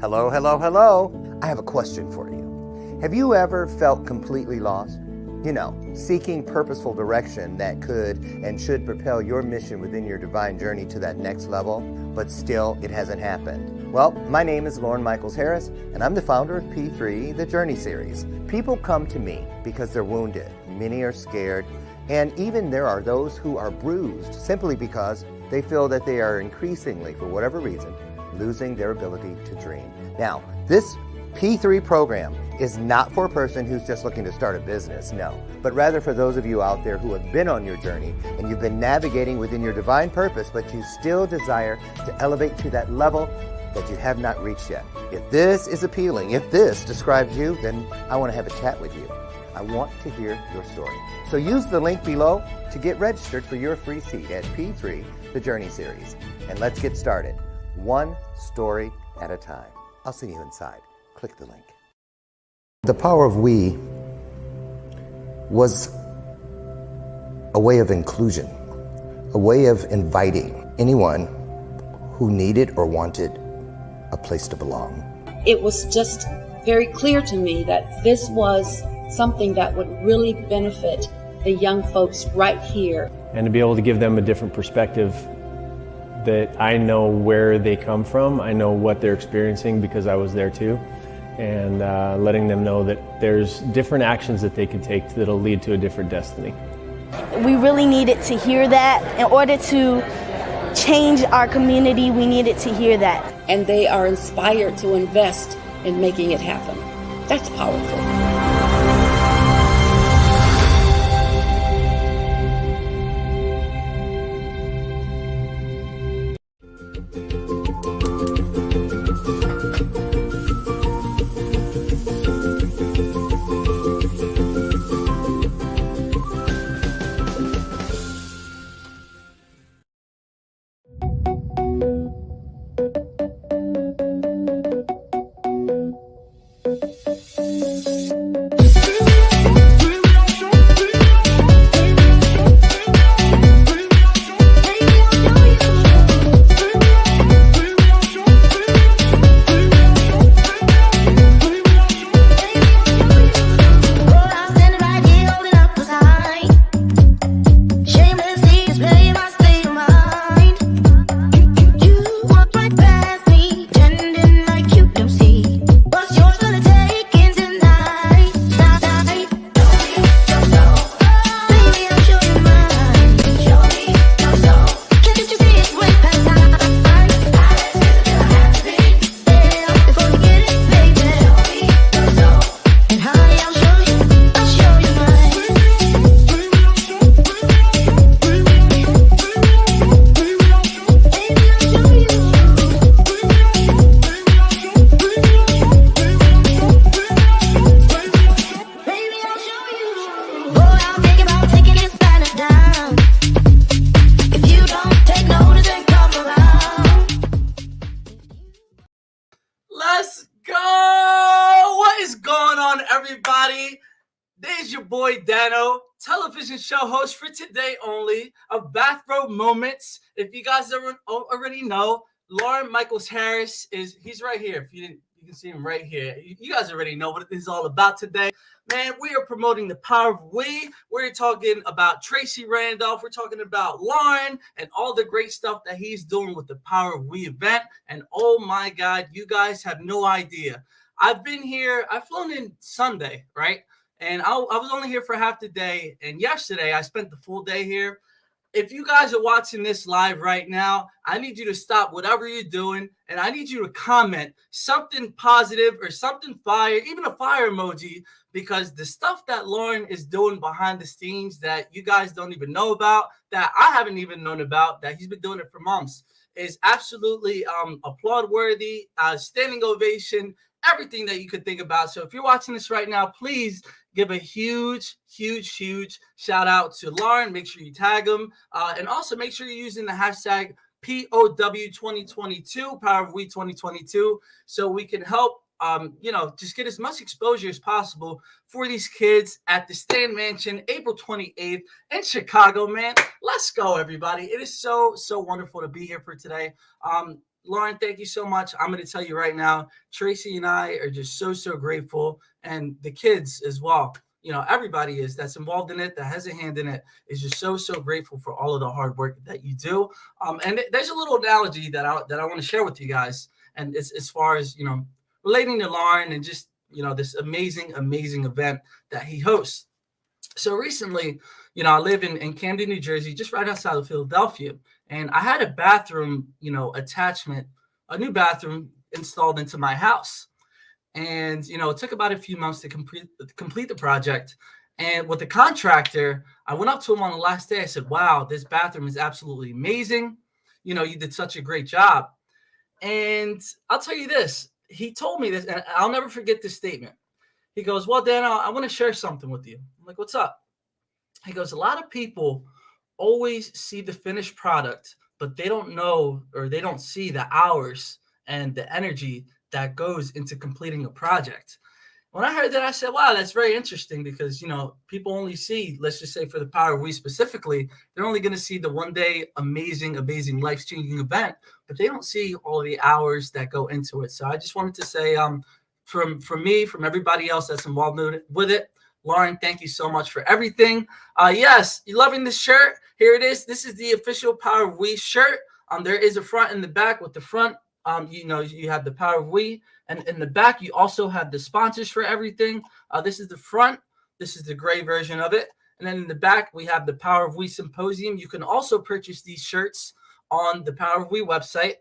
Hello, hello, hello. I have a question for you. Have you ever felt completely lost? You know, seeking purposeful direction that could and should propel your mission within your divine journey to that next level, but still it hasn't happened. Well, my name is Lauren Michaels Harris, and I'm the founder of P3, the Journey Series. People come to me because they're wounded. Many are scared, and even there are those who are bruised simply because they feel that they are increasingly, for whatever reason, losing their ability to dream. Now, this P3 program is not for a person who's just looking to start a business, no, but rather for those of you out there who have been on your journey and you've been navigating within your divine purpose, but you still desire to elevate to that level that you have not reached yet. If this is appealing, if this describes you, then I want to have a chat with you. I want to hear your story. So use the link below to get registered for your free seat at P3, the Journey Series. And let's get started, one story at a time. I'll see you inside. Click the link. The power of we was a way of inclusion, a way of inviting anyone who needed or wanted a place to belong. It was just very clear to me that this was something that would really benefit the young folks right here. And to be able to give them a different perspective, that I know where they come from, I know what they're experiencing because I was there too. And letting them know that there's different actions that they can take that'll lead to a different destiny. We really needed to hear that. In order to change our community, we needed to hear that. And they are inspired to invest in making it happen. That's powerful. Let's go! What is going on, everybody? There's your boy Dano, television show host for today only of Bathrobe Moments. If you guys already know, Lauren Michaels Harris he's right here. If you didn't, you can see him right here. You guys already know what this is all about today. Man, we are promoting the power of we. We're talking about Tracy Randolph. We're talking about Lauren and all the great stuff that he's doing with the Power of We event. And oh my God, you guys have no idea. I've been here. I've flown in Sunday, right? And I was only here for half the day. And yesterday, I spent the full day here. If you guys are watching this live right now, I need you to stop whatever you're doing, and I need you to comment something positive or something fire, even a fire emoji, because the stuff that Lauren is doing behind the scenes that you guys don't even know about, that I haven't even known about, that he's been doing it for months, is absolutely applaud worthy, standing ovation, everything that you could think about. So if you're watching this right now, please give a huge shout out to Lauren. Make sure you tag him. And also make sure you're using the hashtag POW2022, Power of We 2022, so we can help, just get as much exposure as possible for these kids at the Stan Mansion, April 28th in Chicago, man. Let's go, everybody. It is so wonderful to be here for today. Lauren, thank you so much. I'm going to tell you right now, Tracy and I are just so grateful, and the kids as well. Everybody that's involved in it, that has a hand in it, is just so grateful for all of the hard work that you do. And there's a little analogy that I want to share with you guys, and it's as far as relating to Lauren and just this amazing event that he hosts. So recently, I live in Camden, New Jersey, just right outside of Philadelphia. And I had a bathroom, attachment, a new bathroom installed into my house. And, it took about a few months to complete the project. And with the contractor, I went up to him on the last day. I said, wow, this bathroom is absolutely amazing. You did such a great job. And I'll tell you this, he told me this, and I'll never forget this statement. He goes, well, Dan, I want to share something with you. I'm like, what's up? He goes, a lot of people always see the finished product, but they don't know, or they don't see the hours and the energy that goes into completing a project. When I heard that, I said, wow, that's very interesting, because, people only see, let's just say for the Power of We specifically, they're only going to see the one day amazing, life-changing event, but they don't see all the hours that go into it. So I just wanted to say, from me, from everybody else that's involved with it, Lauren, thank you so much for everything. Yes, you loving this shirt? Here it is. This is the official Power of We shirt. There is a front and the back. With the front, you have the Power of We, and in the back, you also have the sponsors for everything. This is the front. This is the gray version of it. And then in the back, we have the Power of We Symposium. You can also purchase these shirts on the Power of We website.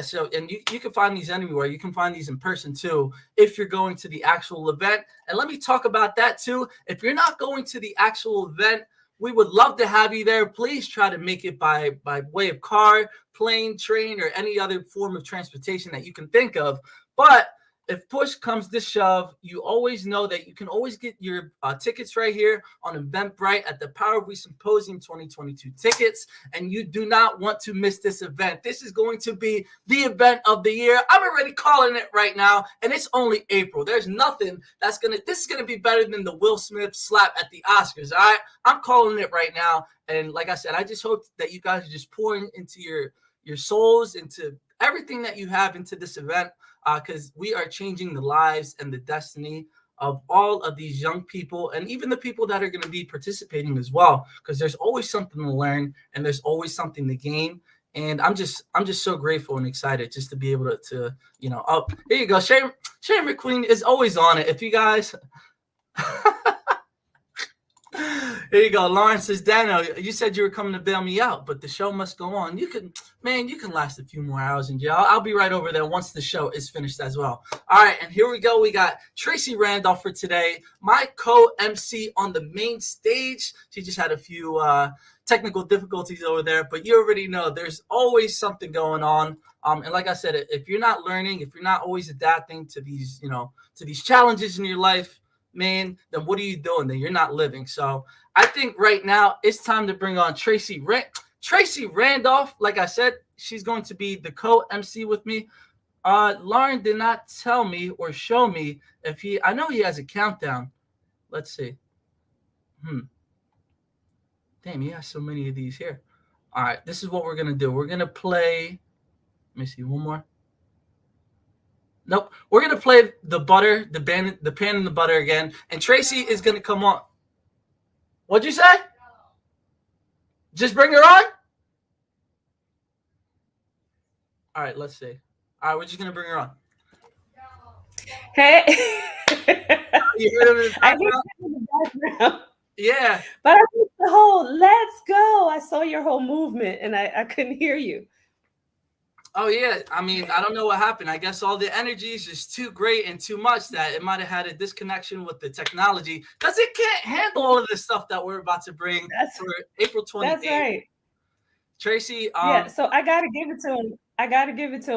So, and you can find these anywhere. You can find these in person too, if you're going to the actual event. And let me talk about that too. If you're not going to the actual event, we would love to have you there. Please try to make it by way of car, plane, train, or any other form of transportation that you can think of. But if push comes to shove, you always know that you can always get your tickets right here on Eventbrite at the Power of We Symposium 2022 tickets. And you do not want to miss this event. This is going to be the event of the year. I'm already calling it right now, and it's only April. There's nothing this is going to be better than the Will Smith slap at the Oscars. All right, I'm calling it right now. And like I said, I just hope that you guys are just pouring into your souls, into everything that you have into this event. Because we are changing the lives and the destiny of all of these young people, and even the people that are going to be participating as well, because there's always something to learn and there's always something to gain. And I'm just so grateful and excited just to be able to oh, here you go. Shane McQueen is always on it. If you guys here you go. Lauren says, Dano, you said you were coming to bail me out, but the show must go on. You can last a few more hours in jail. I'll be right over there once the show is finished as well. All right, and here we go. We got Tracy Randolph for today, my co-MC on the main stage. She just had a few technical difficulties over there, but you already know there's always something going on. And like I said, if you're not learning, if you're not always adapting to these, to these challenges in your life, man, then what are you doing? Then you're not living. So I think right now it's time to bring on Tracy Randolph. Like I said, she's going to be the co-MC with me. Lauren did not tell me or show me if I know he has a countdown. Let's see. Damn, he has so many of these here. All right, this is what we're going to do. We're going to play. Let me see, one more. Nope. We're going to play the pan and the butter again. And Tracy is going to come on. What'd you say? Just bring her on? All right, let's see. All right, we're just going to bring her on. Hey. You heard him in the background? In the background. Yeah. But I missed the whole let's go. I saw your whole movement and I couldn't hear you. Oh, yeah. I mean, I don't know what happened. I guess all the energy is just too great and too much that it might have had a disconnection with the technology because it can't handle all of this stuff that we're about to bring for April 28th. That's right. Tracy. Yeah, so I got to give it to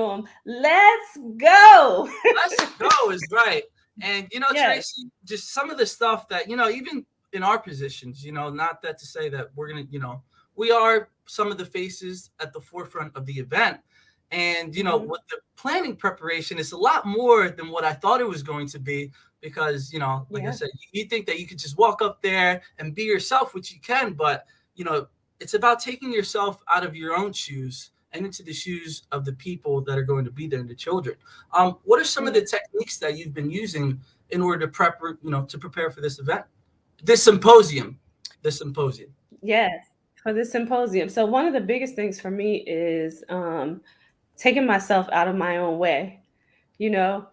him. Let's go. Let's go is right. And, yes. Tracy, just some of the stuff that, even in our positions, not that to say that we're going to, we are some of the faces at the forefront of the event. And, with the planning preparation, it's a lot more than what I thought it was going to be because, I said, you think that you could just walk up there and be yourself, which you can. But, it's about taking yourself out of your own shoes and into the shoes of the people that are going to be there and the children. What are some of the techniques that you've been using in order to to prepare for this event, this symposium, this symposium? Yes, for this symposium. So one of the biggest things for me is taking myself out of my own way. You know,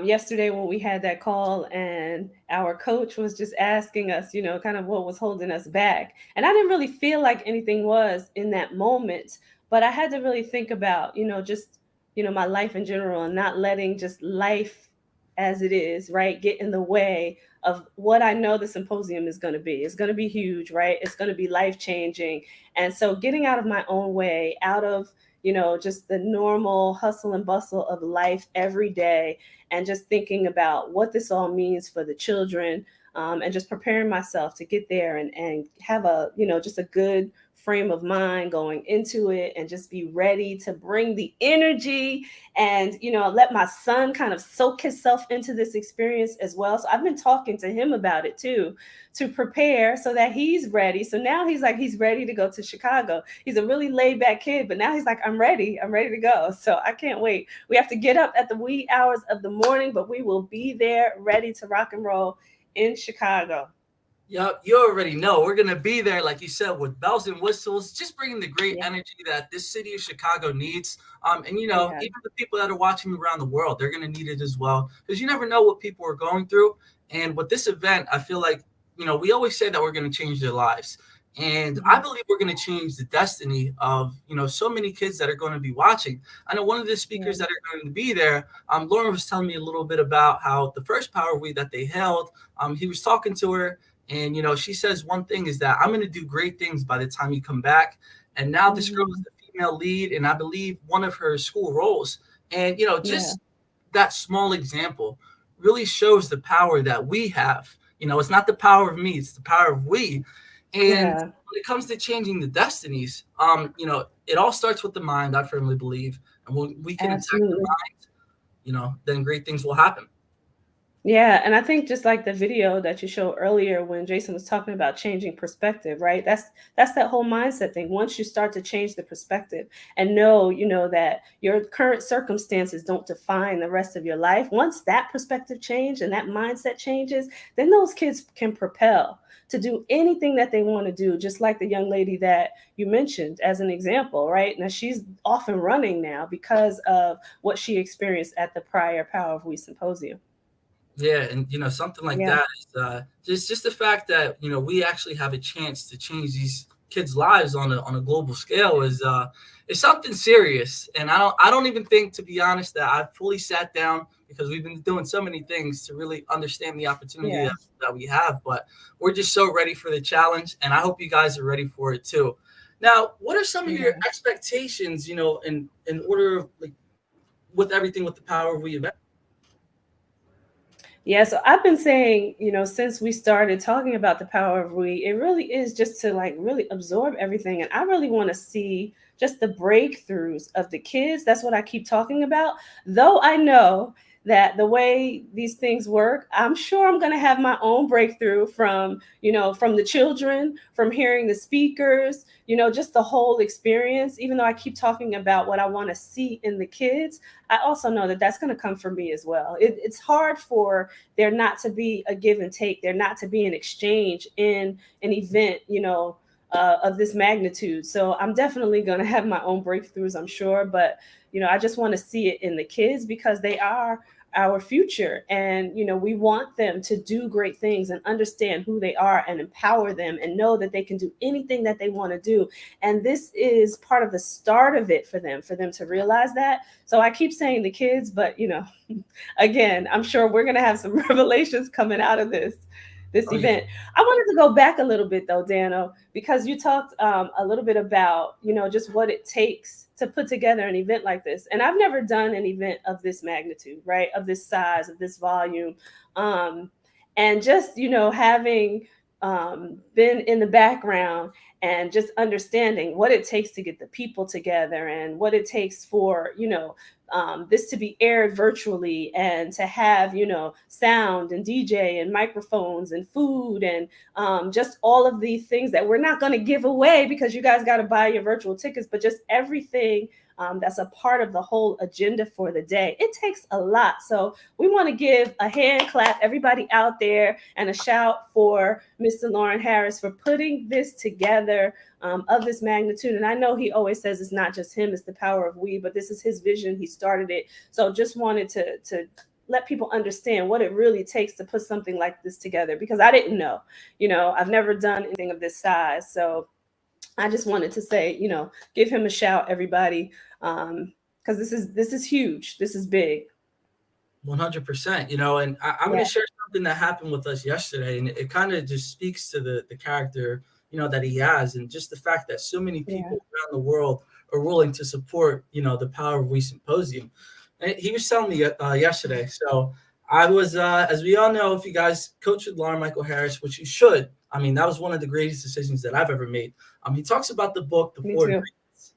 yesterday when we had that call and our coach was just asking us, kind of what was holding us back. And I didn't really feel like anything was in that moment, but I had to really think about, just, my life in general and not letting just life as it is, right, get in the way of what I know the symposium is going to be. It's going to be huge, right? It's going to be life changing. And so getting out of my own way, out of just the normal hustle and bustle of life every day, and just thinking about what this all means for the children, and just preparing myself to get there and have a, just a good frame of mind going into it, and just be ready to bring the energy and, let my son kind of soak himself into this experience as well. So I've been talking to him about it too, to prepare so that he's ready. So now he's ready to go to Chicago. He's a really laid back kid, but now he's like, I'm ready to go. So I can't wait. We have to get up at the wee hours of the morning, but we will be there ready to rock and roll in Chicago. Yep, you already know we're gonna be there, like you said, with bells and whistles, just bringing the great Yeah. energy that this city of Chicago needs. And Yeah. even the people that are watching around the world, they're gonna need it as well, because you never know what people are going through. And with this event, I feel like we always say that we're gonna change their lives, and I Mhm. believe we're gonna change the destiny of so many kids that are going to be watching. I know one of the Yeah. speakers that are going to be there. Lauren was telling me a little bit about how the first Power Week that they held. He was talking to her. And she says one thing is that I'm going to do great things by the time you come back. And now this girl is Mhm. the female lead, and I believe one of her school roles. And Yeah. just that small example really shows the power that we have. It's not the power of me; it's the power of we. And Yeah. when it comes to changing the destinies, it all starts with the mind. I firmly believe, and when we can attack the Absolutely. mind, then great things will happen. Yeah, and I think just like the video that you showed earlier when Jason was talking about changing perspective, right? That's that whole mindset thing. Once you start to change the perspective and know, that your current circumstances don't define the rest of your life. Once that perspective change and that mindset changes, then those kids can propel to do anything that they want to do, just like the young lady that you mentioned as an example, right? Now she's off and running now because of what she experienced at the prior Power of We symposium. Yeah, and something like Yeah. that is just the fact that we actually have a chance to change these kids' lives on a global scale is something serious. And I don't even think, to be honest, that I've fully sat down, because we've been doing so many things to really understand the opportunity Yeah. that we have. But we're just so ready for the challenge, and I hope you guys are ready for it too. Now, what are some of your Yeah. expectations? In order of, like, with everything with the Power of We event. Yeah, so I've been saying, since we started talking about the power of we, it really is just to like really absorb everything. And I really want to see just the breakthroughs of the kids. That's what I keep talking about. Though I know that the way these things work, I'm sure I'm going to have my own breakthrough from, from the children, from hearing the speakers, just the whole experience. Even though I keep talking about what I want to see in the kids, I also know that that's going to come from me as well. It's hard for there not to be a give and take, there not to be an exchange in an event, of this magnitude. So I'm definitely going to have my own breakthroughs, I'm sure. But, I just want to see it in the kids because they are our future. And, we want them to do great things and understand who they are and empower them and know that they can do anything that they want to do. And this is part of the start of it for them to realize that. So I keep saying the kids, but, again, I'm sure we're going to have some revelations coming out of this Oh yeah. event. I wanted to go back a little bit though, Dano, because you talked a little bit about, just what it takes to put together an event like this. And I've never done an event of this magnitude, right? Of this size, of this volume. Um, and just, having been in the background and just understanding what it takes to get the people together and what it takes for, this to be aired virtually, and to have, sound and DJ and microphones and food and just all of the things that we're not going to give away because you guys got to buy your virtual tickets, but just everything that's a part of the whole agenda for the day. It takes a lot. So we want to give a hand clap, everybody out there, and a shout for Mr. Lauren Harris for putting this together of this magnitude. And I know he always says it's not just him, it's the power of we, but this is his vision. He started it. So just wanted to let people understand what it really takes to put something like this together, because I didn't know, I've never done anything of this size. So I just wanted to say, give him a shout, everybody, because this is huge. This is big. 100%. And I'm going to share something that happened with us yesterday, and it kind of just speaks to the character, that he has, and just the fact that so many people around the world are willing to support, the Power of We Symposium. And he was telling me yesterday. So I was, as we all know, if you guys coach with Lauren Michael Harris, which you should, I mean, that was one of the greatest decisions that I've ever made. He talks about the book, The Four Agreements.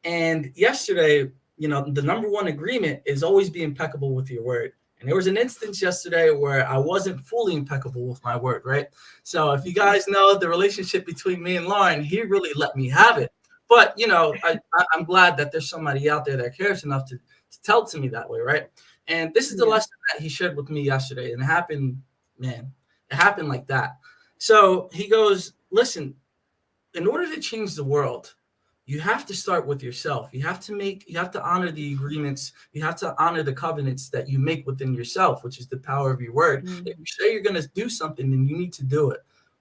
And yesterday, the number one agreement is always be impeccable with your word. And there was an instance yesterday where I wasn't fully impeccable with my word, right? So if you guys know the relationship between me and Lauren, he really let me have it. But, I'm glad that there's somebody out there that cares enough to tell it to me that way, right? And this is the lesson that he shared with me yesterday. And it happened like that. So he goes, listen, in order to change the world, you have to start with yourself. You have to honor the agreements. You have to honor the covenants that you make within yourself, which is the power of your word. If you say you're going to do something, then you need to do it.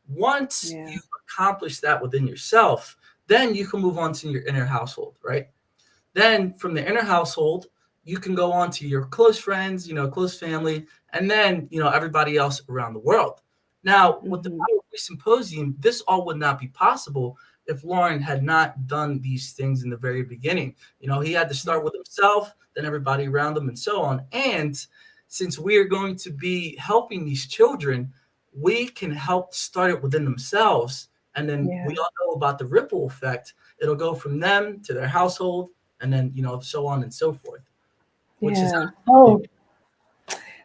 Once you accomplish that within yourself, then you can move on to your inner household, right? Then from the inner household, you can go on to your close friends, close family, and then, everybody else around the world. Now, with the Power of We Symposium, this all would not be possible if Lauren had not done these things in the very beginning. He had to start with himself, then everybody around him, and so on. And since we are going to be helping these children, we can help start it within themselves. And then we all know about the ripple effect. It'll go from them to their household, and then, so on and so forth. Which is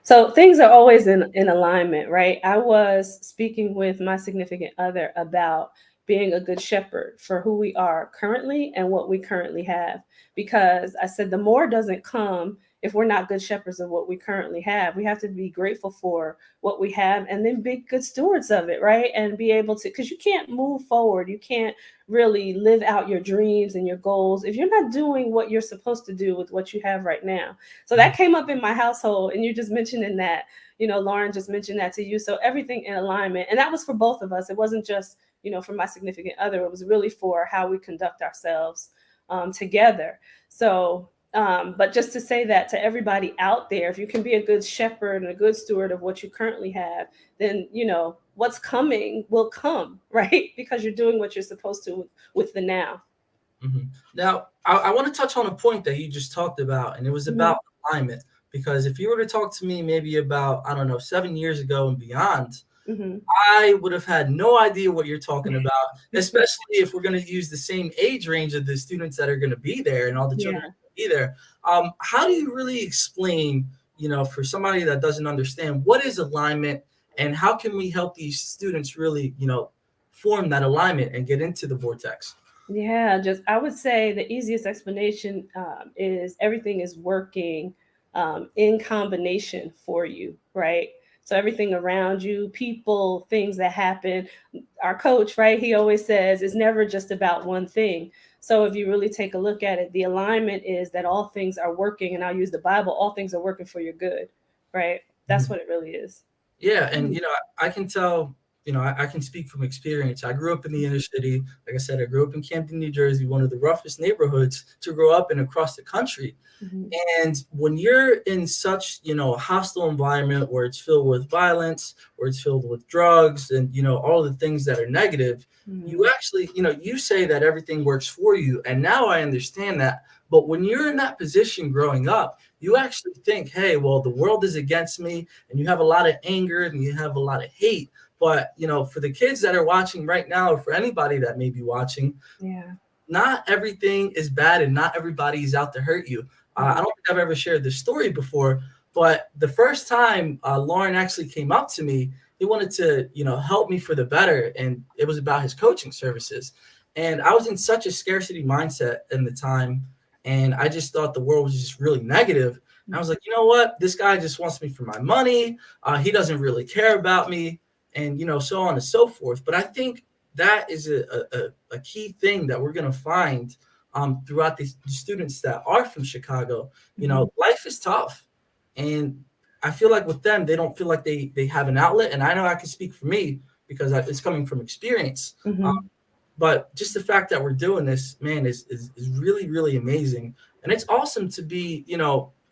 so things are always in alignment, right? I was speaking with my significant other about being a good shepherd for who we are currently and what we currently have. Because I said the more doesn't come if we're not good shepherds of what we currently have. We have to be grateful for what we have and then be good stewards of it, right? And be able to, because you can't move forward. You can't really live out your dreams and your goals if you're not doing what you're supposed to do with what you have right now. So that came up in my household, and you're just mentioning that, Lauren just mentioned that to you. So everything in alignment. And that was for both of us. It wasn't just, for my significant other. It was really for how we conduct ourselves together. So, but just to say that to everybody out there, if you can be a good shepherd and a good steward of what you currently have, then, what's coming will come, right? Because you're doing what you're supposed to with the now. Now, I want to touch on a point that you just talked about, and it was about alignment. Because if you were to talk to me maybe about, 7 years ago and beyond, I would have had no idea what you're talking about, especially if we're going to use the same age range of the students that are going to be there and all the children be there. How do you really explain, for somebody that doesn't understand, what is alignment, and how can we help these students really, form that alignment and get into the vortex? Yeah, I would say the easiest explanation is everything is working in combination for you, right? So everything around you, people, things that happen. Our coach, right, he always says it's never just about one thing. So if you really take a look at it, the alignment is that all things are working, and I'll use the Bible, all things are working for your good, right? That's what it really is. Yeah, and, I can tell, I can speak from experience. I grew up in the inner city. Like I said, I grew up in Camden, New Jersey, one of the roughest neighborhoods to grow up in across the country. And when you're in such, a hostile environment where it's filled with violence, where it's filled with drugs and, all the things that are negative, you actually, you say that everything works for you. And now I understand that. But when you're in that position growing up, you actually think, hey, well, the world is against me, and you have a lot of anger and you have a lot of hate. But, for the kids that are watching right now, or for anybody that may be watching, not everything is bad and not everybody is out to hurt you. I don't think I've ever shared this story before, but the first time Lauren actually came up to me, he wanted to, help me for the better, and it was about his coaching services. And I was in such a scarcity mindset in the time, and I just thought the world was just really negative. And I was like, you know what? This guy just wants me for my money. He doesn't really care about me, and so on and so forth. But I think that is a key thing that we're going to find throughout the students that are from Chicago. Life is tough, and I feel like with them, they don't feel like they have an outlet. And I know I can speak for me because it's coming from experience. But just the fact that we're doing this, man, is really, really amazing. And it's awesome to be,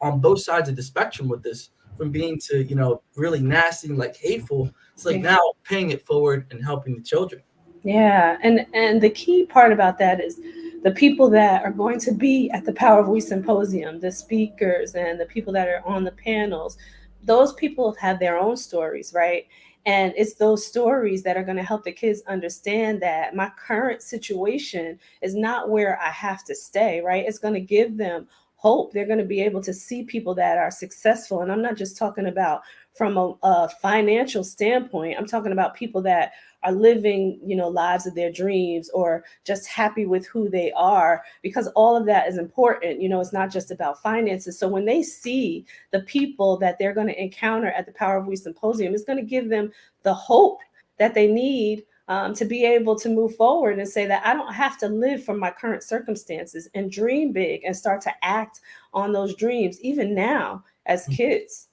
on both sides of the spectrum with this, from being to, really nasty and like hateful. It's like now paying it forward and helping the children. Yeah, and the key part about that is the people that are going to be at the Power of We Symposium, the speakers and the people that are on the panels, those people have their own stories, right? And it's those stories that are going to help the kids understand that my current situation is not where I have to stay, right? It's going to give them hope. They're going to be able to see people that are successful. And I'm not just talking about from a financial standpoint. I'm talking about people that are living, lives of their dreams, or just happy with who they are, because all of that is important. It's not just about finances. So when they see the people that they're going to encounter at the Power of We Symposium, it's going to give them the hope that they need to be able to move forward and say that I don't have to live from my current circumstances, and dream big and start to act on those dreams, even now as kids.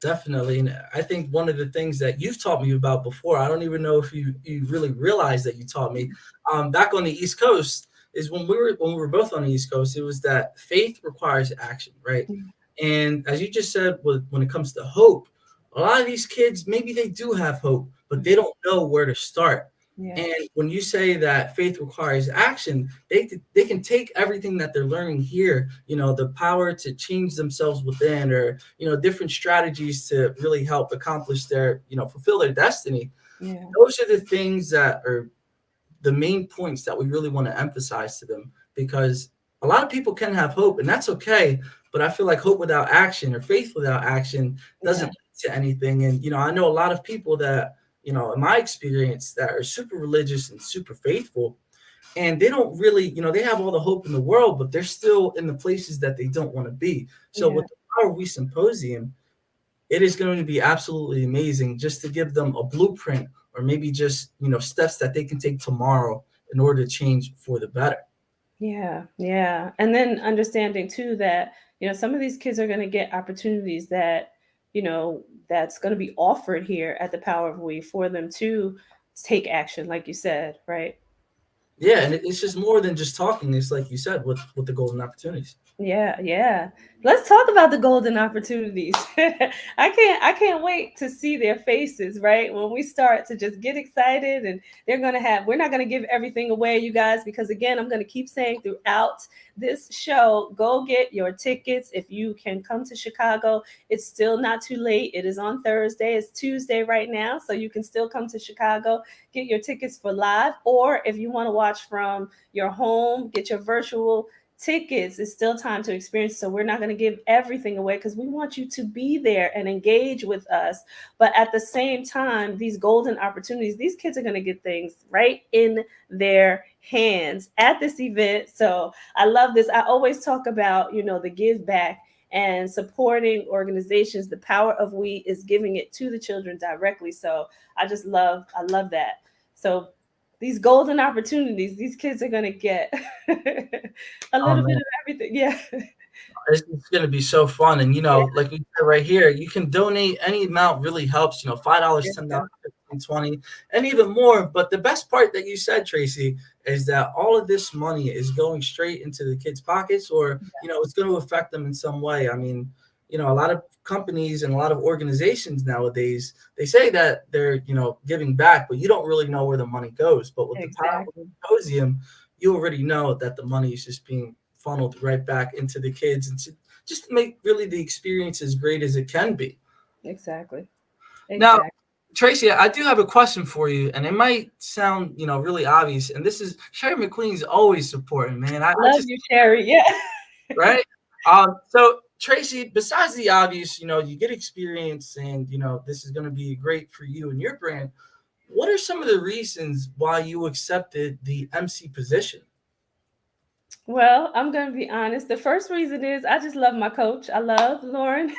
Definitely. And I think one of the things that you've taught me about before, I don't even know if you really realized that you taught me, back on the East Coast, is when we were both on the East Coast, it was that faith requires action, right? And as you just said, when it comes to hope, a lot of these kids, maybe they do have hope, but they don't know where to start. And when you say that faith requires action, they can take everything that they're learning here, the power to change themselves within, or, different strategies to really help accomplish their, fulfill their destiny. Those are the things that are the main points that we really want to emphasize to them, because a lot of people can have hope, and that's okay. But I feel like hope without action, or faith without action, doesn't lead to anything. And, I know a lot of people that, in my experience, that are super religious and super faithful, and they don't really, they have all the hope in the world, but they're still in the places that they don't want to be. So with the Power We Symposium, it is going to be absolutely amazing just to give them a blueprint, or maybe just, steps that they can take tomorrow in order to change for the better. Yeah. And then understanding too that, some of these kids are going to get opportunities that, that's going to be offered here at the Power of We for them to take action, like you said, right? Yeah, and it's just more than just talking. It's like you said, with the golden opportunities. Yeah. Let's talk about the golden opportunities. I can't wait to see their faces, right? When we start to just get excited, and we're not gonna give everything away, you guys, because again, I'm gonna keep saying throughout this show, go get your tickets. If you can come to Chicago, it's still not too late. It is on Thursday. It's Tuesday right now, so you can still come to Chicago, get your tickets for live, or if you want to watch from your home, get your virtual tickets. It's still time to experience. So we're not going to give everything away, because we want you to be there and engage with us. But at the same time, these golden opportunities, these kids are going to get things right in their hands at this event. So I love this. I always talk about, the give back and supporting organizations. The Power of We is giving it to the children directly. So I love that. So these golden opportunities, these kids are going to get a little bit of everything. Yeah. It's going to be so fun. And, like you said right here, you can donate. Any amount really helps, $5, $10, 15, 20, and even more. But the best part that you said, Tracy, is that all of this money is going straight into the kids' pockets, or, it's going to affect them in some way. I mean, a lot of companies and a lot of organizations nowadays, they say that they're, giving back, but you don't really know where the money goes. But with the Power of the Symposium, you already know that the money is just being funneled right back into the kids, and just to make really the experience as great as it can be. Exactly. Now, Tracy, I do have a question for you, and it might sound, really obvious. And this is Sherry McQueen's always supporting, man. I Love just you, Sherry. Yeah. right. So Tracy, besides the obvious, you get experience, and this is going to be great for you and your brand. What are some of the reasons why you accepted the MC position? Well, I'm going to be honest. The first reason is I just love my coach. I love Lauren.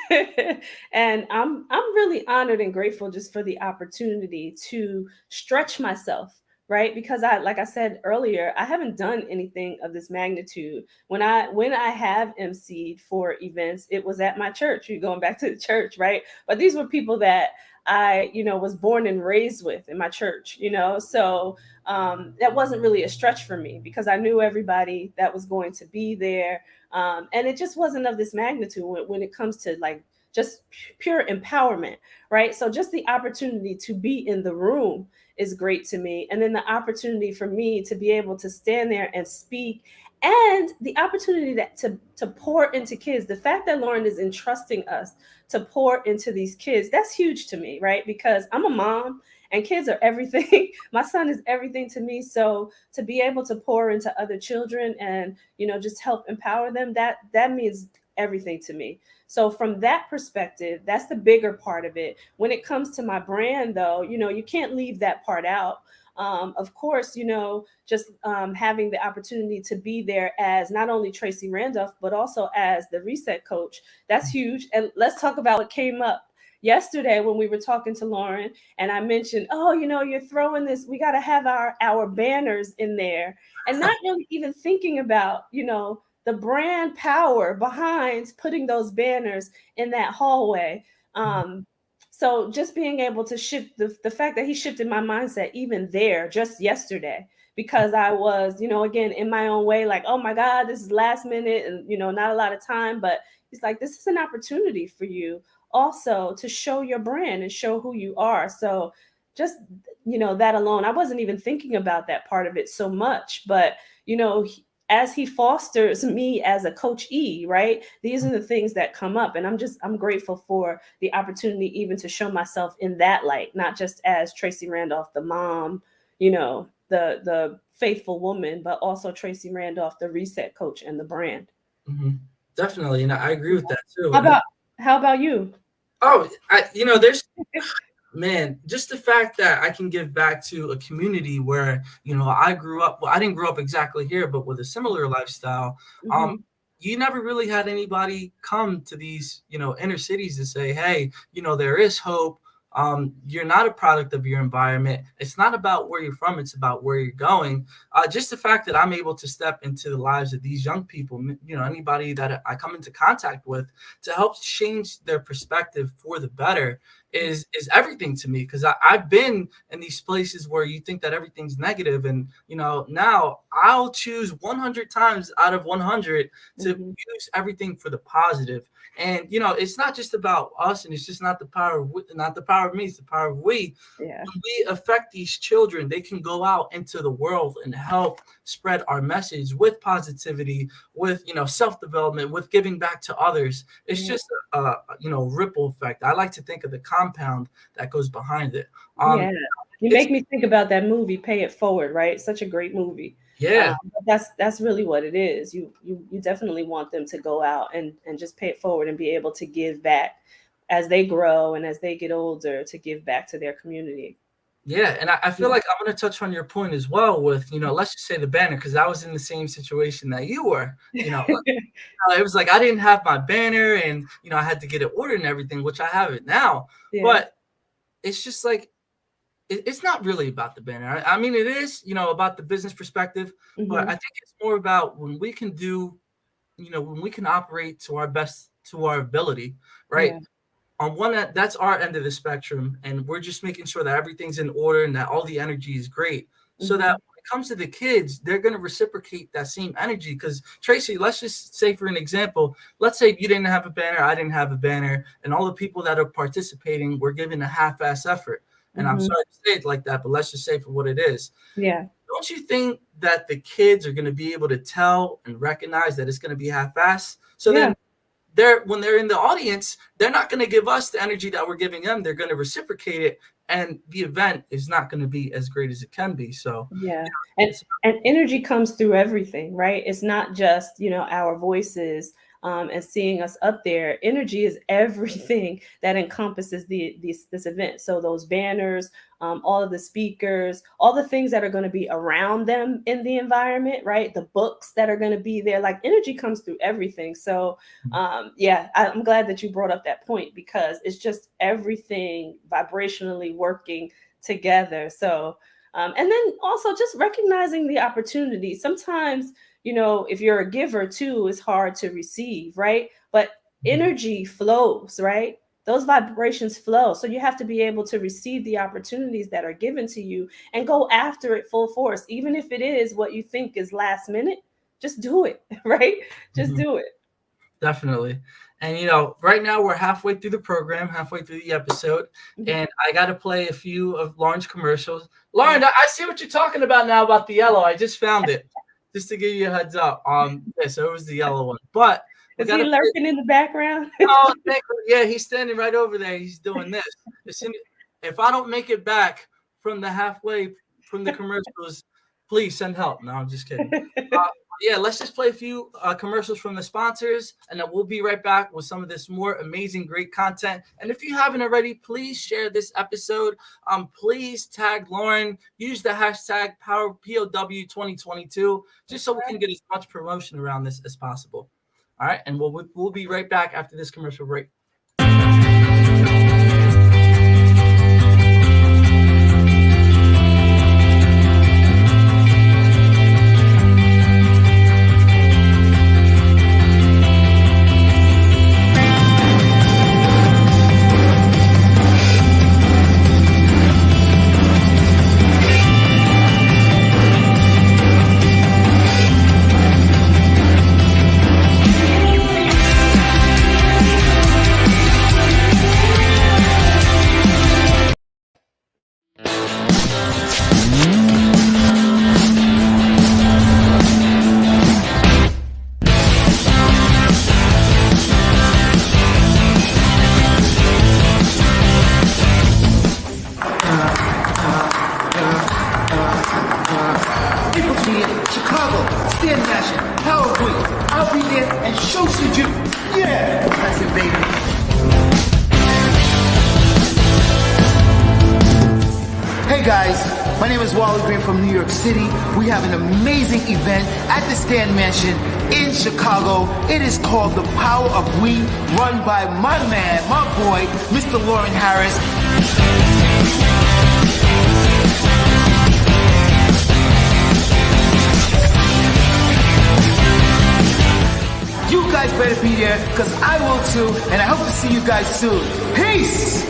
And I'm really honored and grateful just for the opportunity to stretch myself, right? Because I like I said earlier, I haven't done anything of this magnitude. When I have emceed for events, it was at my church. You're going back to the church, right? But these were people that I, was born and raised with in my church, So that wasn't really a stretch for me because I knew everybody that was going to be there. And it just wasn't of this magnitude when it comes to like just pure empowerment, right? So just the opportunity to be in the room is great to me. And then the opportunity for me to be able to stand there and speak and the opportunity to pour into kids. The fact that Lauren is entrusting us to pour into these kids, that's huge to me, right? Because I'm a mom and kids are everything. My son is everything to me. So to be able to pour into other children and, just help empower them, that means everything to me. So from that perspective, that's the bigger part of it. When it comes to my brand though, you can't leave that part out. Of course, just having the opportunity to be there as not only Tracy Randolph, but also as the reset coach, that's huge. And let's talk about what came up yesterday when we were talking to Lauren and I mentioned, oh, you're throwing this, we got to have our banners in there and not really even thinking about, the brand power behind putting those banners in that hallway. So just being able to shift the fact that he shifted my mindset even there just yesterday, because I was, again, in my own way, like, oh my God, this is last minute and, not a lot of time, but he's like, this is an opportunity for you also to show your brand and show who you are. So just, that alone, I wasn't even thinking about that part of it so much, but, as he fosters me as a coachee, right? These are the things that come up. And I'm grateful for the opportunity even to show myself in that light, not just as Tracy Randolph, the mom, the faithful woman, but also Tracy Randolph, the reset coach and the brand. Mm-hmm. Definitely. And I agree with that too. How about you? Oh, there's man, just the fact that I can give back to a community where, I grew up. Well, I didn't grow up exactly here, but with a similar lifestyle. Mhm. You never really had anybody come to these, inner cities to say, hey, there is hope. You're not a product of your environment. It's not about where you're from. It's about where you're going. Just the fact that I'm able to step into the lives of these young people, anybody that I come into contact with to help change their perspective for the better is everything to me. Because I've been in these places where you think that everything's negative. And, now I'll choose 100 times out of 100 to use everything for the positive. And it's not just about us, and it's just not the power of me, it's the power of we. Yeah. When we affect these children, they can go out into the world and help spread our message with positivity, with self-development, with giving back to others. It's just a ripple effect. I like to think of the compound that goes behind it. Yeah. You make me think about that movie, Pay It Forward, right? Such a great movie. Yeah. That's really what it is. You definitely want them to go out and just pay it forward and be able to give back as they grow and as they get older, to give back to their community. Yeah, and I feel like I'm going to touch on your point as well with, let's just say the banner, because I was in the same situation that you were. It was like I didn't have my banner and, I had to get it ordered and everything, which I have it now. Yeah. But it's just like, it's not really about the banner. I mean, it is, about the business perspective, but I think it's more about when we can do, when we can operate to our best, to our ability, right? Yeah. On one end, that's our end of the spectrum, and we're just making sure that everything's in order and that all the energy is great, so that when it comes to the kids, they're going to reciprocate that same energy. Because Tracy, let's just say for an example, let's say you didn't have a banner, I didn't have a banner, and all the people that are participating were giving a half-ass effort. And I'm sorry to say it like that, but let's just say for what it is. Yeah. Don't you think that the kids are going to be able to tell and recognize that it's going to be half-ass? So then when they're in the audience, they're not going to give us the energy that we're giving them. They're going to reciprocate it, and the event is not going to be as great as it can be. So yeah, and energy comes through everything, right? It's not just, our voices and seeing us up there. Energy is everything that encompasses this event. So those banners, all of the speakers, all the things that are going to be around them in the environment, right? The books that are going to be there, like energy comes through everything. So yeah, I'm glad that you brought up that point, because it's just everything vibrationally working together. So and then also just recognizing the opportunity. Sometimes, if you're a giver too, it's hard to receive, right? But energy flows, right? Those vibrations flow. So you have to be able to receive the opportunities that are given to you and go after it full force. Even if it is what you think is last minute, just do it, right? Just do it. Definitely. And right now we're halfway through the program, halfway through the episode, and I got to play a few of Lauren's commercials. Lauren, I see what you're talking about now about the yellow. I just found it, just to give you a heads up. Yeah, so it was the yellow one, but is he lurking in the background? Oh, yeah, he's standing right over there. He's doing this. If I don't make it back from the halfway from the commercials, please send help. No, I'm just kidding. Yeah, let's just play a few commercials from the sponsors, and then we'll be right back with some of this more amazing, great content. And if you haven't already, please share this episode. Please tag Lauren. Use the hashtag POW2022, just so we can get as much promotion around this as possible. All right, and we'll be right back after this commercial break. We have an amazing event at the Stan Mansion in Chicago. It is called The Power of We, run by my man, my boy, Mr. Lauren Harris. You guys better be there, because I will too, and I hope to see you guys soon. Peace!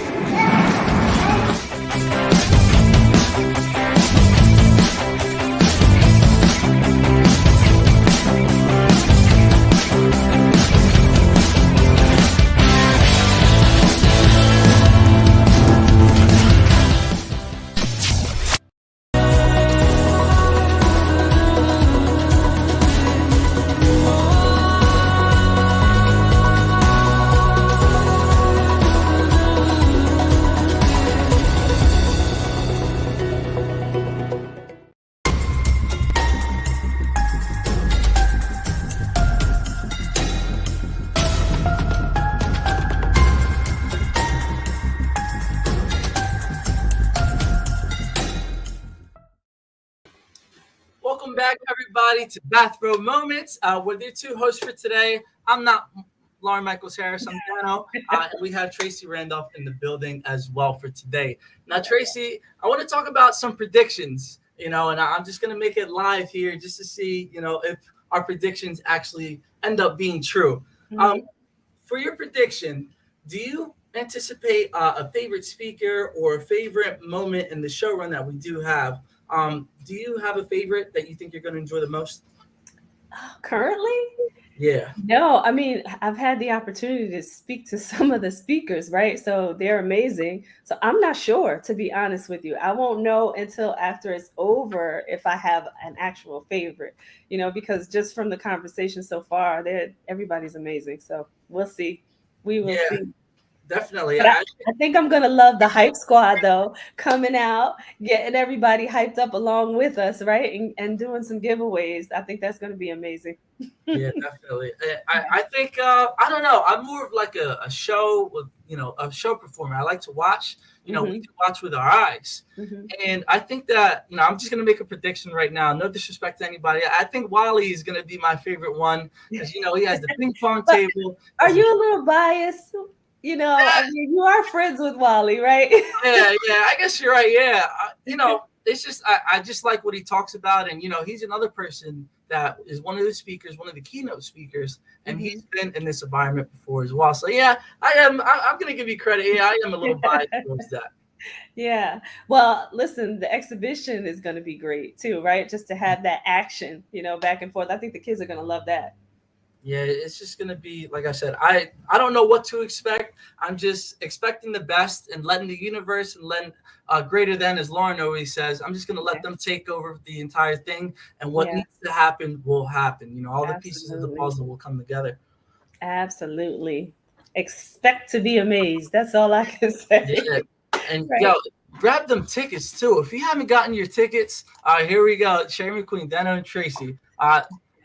Welcome back, everybody, to Bathrobe Moments. We're your two hosts for today. I'm not Lauren Michaels Harris. I'm Dano. And we have Tracy Randolph in the building as well for today. Now, Tracy, I want to talk about some predictions, and I'm just going to make it live here just to see, if our predictions actually end up being true. For your prediction, do you anticipate a favorite speaker or a favorite moment in the show run that we do have? Do you have a favorite that you think you're going to enjoy the most? Currently? Yeah. No, I mean, I've had the opportunity to speak to some of the speakers, right? So they're amazing. So I'm not sure, to be honest with you. I won't know until after it's over if I have an actual favorite, because just from the conversation so far, everybody's amazing. So we'll see. We will Yeah, see. definitely. But I think I'm gonna love the hype squad though, coming out, getting everybody hyped up along with us, right? And doing some giveaways. I think that's gonna be amazing. Yeah, definitely. I think I don't know. I'm more of like a show with a show performer. I like to watch. We Hmm. can watch with our eyes, Hmm. and I think that I'm just gonna make a prediction right now. No disrespect to anybody. I think Wally is gonna be my favorite one because he has the ping pong But table. are you a little biased? I mean, you are friends with Wally, right? Yeah. I guess you're right. Yeah, it's just I just like what he talks about, and he's another person that is one of the speakers, one of the keynote speakers, and Hmm. he's been in this environment before as well. So yeah, I am. I'm gonna give you credit. Yeah, I am a little biased towards that. Yeah. Well, listen, the exhibition is going to be great too, right? Just to have that action, back and forth. I think the kids are going to love that. Yeah, it's just gonna be like I said. I don't know what to expect. I'm just expecting the best and letting the universe and letting greater than, as Lauren always says. I'm just gonna let Okay. them take over the entire thing, and what Yeah, needs to happen will happen. All the pieces of the absolutely. puzzle will come together. Absolutely. Expect to be amazed. That's all I can say. Yeah, and Right. grab them tickets too. If you haven't gotten your tickets, here we go. Sherry McQueen, Dana, and Tracy.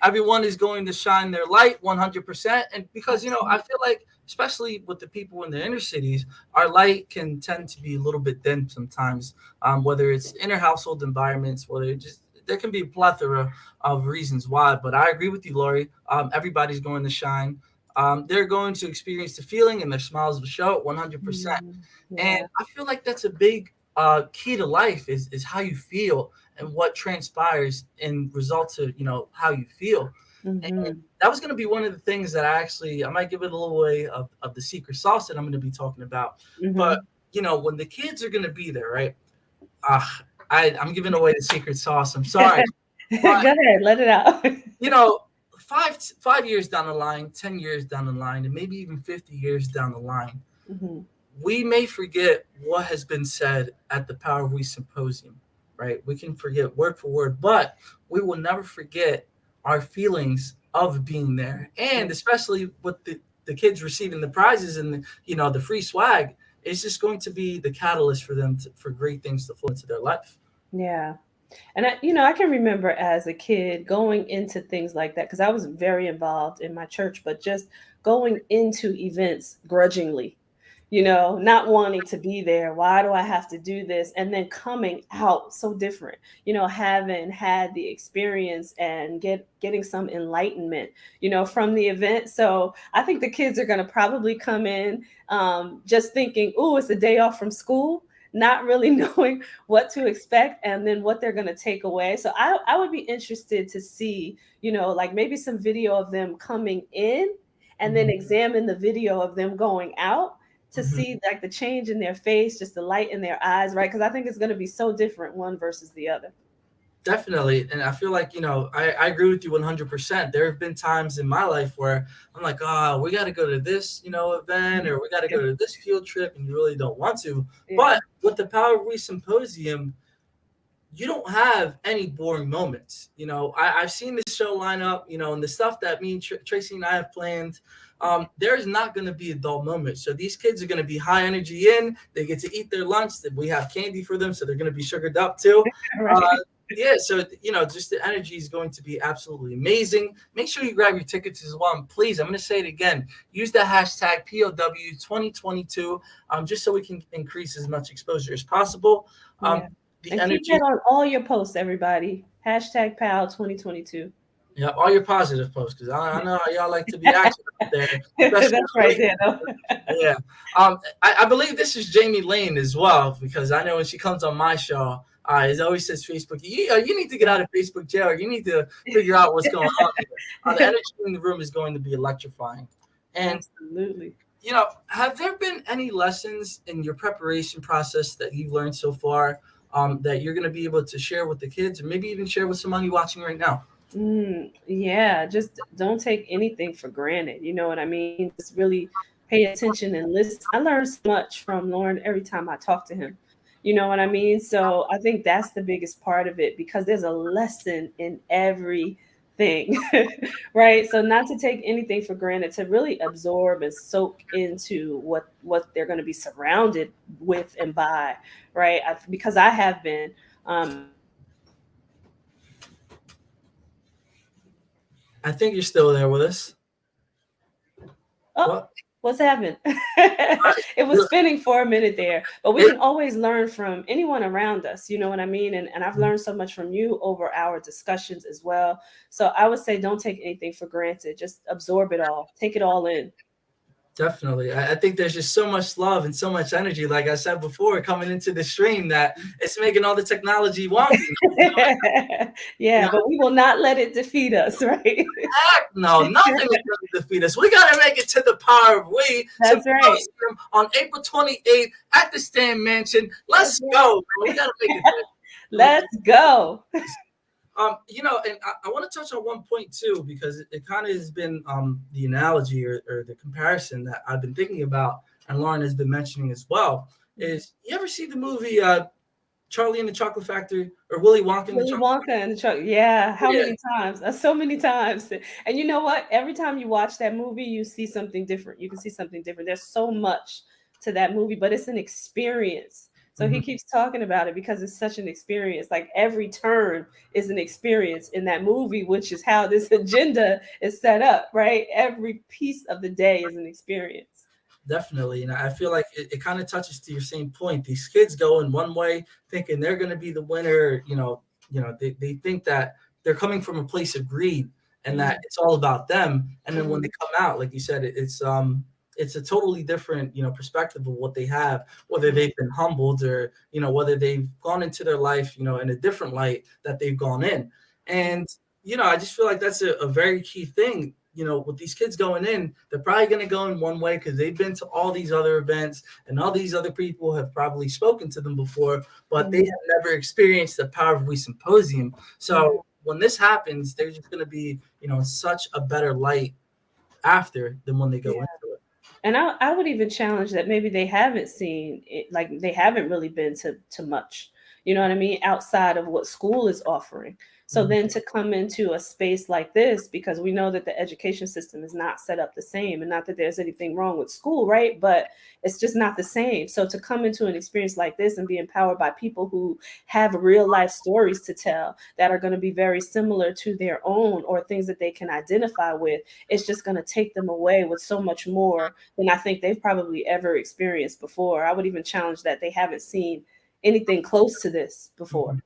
Everyone is going to shine their light 100%. And because I feel like, especially with the people in the inner cities, our light can tend to be a little bit dim sometimes. Whether it's inner household environments, whether it just there can be a plethora of reasons why. But I agree with you, Lori. Everybody's going to shine. They're going to experience the feeling, and their smiles will show it 100%. Mm, And yeah. I feel like that's a big key to life is how you feel and what transpires in results of how you feel. And Hmm. that was going to be one of the things that I might give it a little way of the secret sauce that I'm going to be talking about. But Hmm. when the kids are going to be there, right? Uh, I'm giving away the secret sauce. I'm Go sorry, but ahead, let it out. you know, 5 years down the line, 10 years down the line, and maybe even 50 years down the line, Hmm. we may forget what has been said at the Power of We Symposium, right? We can forget word for word, but we will never forget our feelings of being there. And especially with the kids receiving the prizes and the free swag, it's just going to be the catalyst for them for great things to flow into their life. Yeah. And I can remember as a kid going into things like that because I was very involved in my church, but just going into events grudgingly, not wanting to be there. Why do I have to do this? And then coming out so different, having had the experience and getting some enlightenment, from the event. So I think the kids are going to probably come in just thinking, oh, it's a day off from school, not really knowing what to expect and then what they're going to take away. So I would be interested to see, like maybe some video of them coming in and then Mhm. examine the video of them going out to Mhm. see like the change in their face, just the light in their eyes, right? Because I think it's going to be so different one versus the other. Definitely. And I feel like, I agree with you 100%. There have been times in my life where I'm like, oh, we got to go to this, event, or we got to go to this field trip, and you really don't want to. Yeah. But with the Power of We Symposium, you don't have any boring moments. I've seen this show line up, and the stuff that me and Tracy and I have planned. There's not going to be a dull moment. So these kids are going to be high energy in. They get to eat their lunch. We have candy for them, so they're going to be sugared up too. Uh, Right. yeah, so just the energy is going to be absolutely amazing. Make sure you grab your tickets as well. And please, I'm going to say it again. Use the hashtag POW2022, just so we can increase as much exposure as possible. Yeah. The And keep energy. that on all your posts, everybody. Hashtag PAL 2022. Yeah, all your positive posts, because I know how y'all like to be active out there, especially That's right there, though. yeah. I believe this is Jamie Lane as well, because I know when she comes on my show, it always says Facebook. You need to get out of Facebook jail. Or you need to figure out what's going on here. The energy in the room is going to be electrifying. And Absolutely. have there been any lessons in your preparation process that you've learned so far that you're going to be able to share with the kids, or maybe even share with somebody watching right now? Yeah, just don't take anything for granted. You know what I mean? Just really pay attention and listen. I learn so much from Lauren every time I talk to him. You know what I mean? So I think that's the biggest part of it because there's a lesson in everything, right? So not to take anything for granted, to really absorb and soak into what they're going to be surrounded with and by, right? Because I have been. I think you're still there with us. Oh, What? what's happened? It was spinning for a minute there, but we It, can always learn from anyone around us. You know what I mean? And I've learned so much from you over our discussions as well. So I would say don't take anything for granted. Just absorb it all, take it all in. Definitely. I think there's just so much love and so much energy, like I said before, coming into the stream that it's making all the technology wonky. You Yeah, know, but we will not let it defeat us, right? heck no, nothing is going to defeat us. We got to make it to the Power of We That's right. Symposium on April 28th at the Stan Mansion. That's Let's right. go. Bro. We got to make it there. Let's go. And I want to touch on one point too, because it kind of has been the analogy or the comparison that I've been thinking about, and Lauren has been mentioning as well. Is you ever see the movie Charlie and the Chocolate Factory or Willy Wonka and the Willy Chocolate Wonka and the truck. Yeah, how Factory? many times? So many times. And you know what? Every time you watch that movie, you see something different. You can see something different. There's so much to that movie, but it's an experience. So Yeah. he keeps talking about it because it's such an experience. Like every turn is an experience in that movie, which is how this agenda is set up, right? Every piece of the day is an experience. Definitely. And I feel like it kind of touches to your same point. These kids go in one way thinking they're going to be the winner. They think that they're coming from a place of greed and that it's all about them. And then when they come out, like you said, it's a totally different, perspective of what they have, whether they've been humbled or, whether they've gone into their life, in a different light that they've gone in. And, I just feel like that's a very key thing. With these kids going in, they're probably going to go in one way because they've been to all these other events and all these other people have probably spoken to them before, but they have never experienced the Power of We Symposium. So when this happens, they're just going to be, in such a better light after than when they go into it. And I would even challenge that maybe they haven't seen it, like they haven't really been to much, you know what I mean, outside of what school is offering. So then to come into a space like this, because we know that the education system is not set up the same, and not that there's anything wrong with school, right? But it's just not the same. So to come into an experience like this and be empowered by people who have real life stories to tell that are going to be very similar to their own or things that they can identify with, it's just going to take them away with so much more than I think they've probably ever experienced before. I would even challenge that they haven't seen anything close to this before.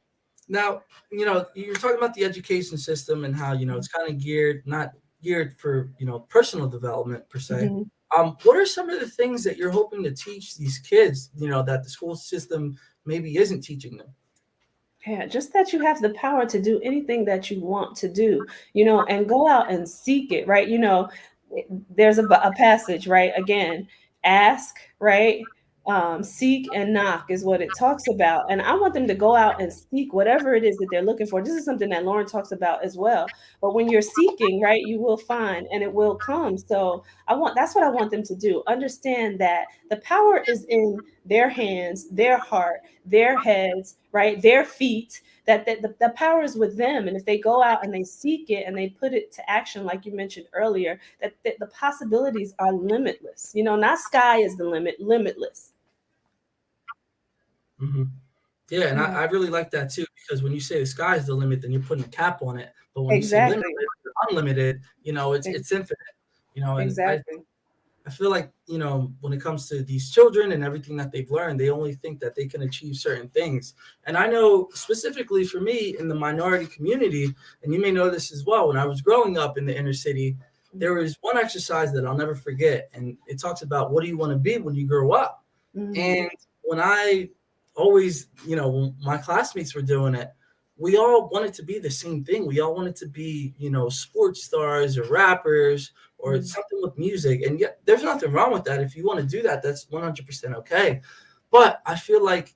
Now, you're talking about the education system and how, it's kind of not geared for, personal development per se. What are some of the things that you're hoping to teach these kids, that the school system maybe isn't teaching them? Yeah, just that you have the power to do anything that you want to do, and go out and seek it, right? There's a passage, right? Again, ask, right? Seek and knock is what it talks about. And I want them to go out and seek whatever it is that they're looking for. This is something that Lauren talks about as well. But when you're seeking, right, you will find and it will come. So that's what I want them to do. Understand that the power is in their hands, their heart, their heads, right, their feet, that the power is with them. And if they go out and they seek it and they put it to action, like you mentioned earlier, that the possibilities are limitless. Not sky is the limit, limitless. Mm-hmm. Yeah, and Yeah. I really like that too, because when you say the sky is the limit, then you're putting a cap on it. But when you say Exactly. limited or unlimited, it's infinite. And Exactly. I feel like, when it comes to these children and everything that they've learned, they only think that they can achieve certain things. And I know specifically for me in the minority community, and you may know this as well, when I was growing up in the inner city, there was one exercise that I'll never forget. And it talks about, what do you want to be when you grow up? And when I always, when my classmates were doing it, we all wanted to be the same thing. We all wanted to be, sports stars or rappers or something with music. And yet there's nothing wrong with that. If you want to do that, that's 100% okay. But I feel like,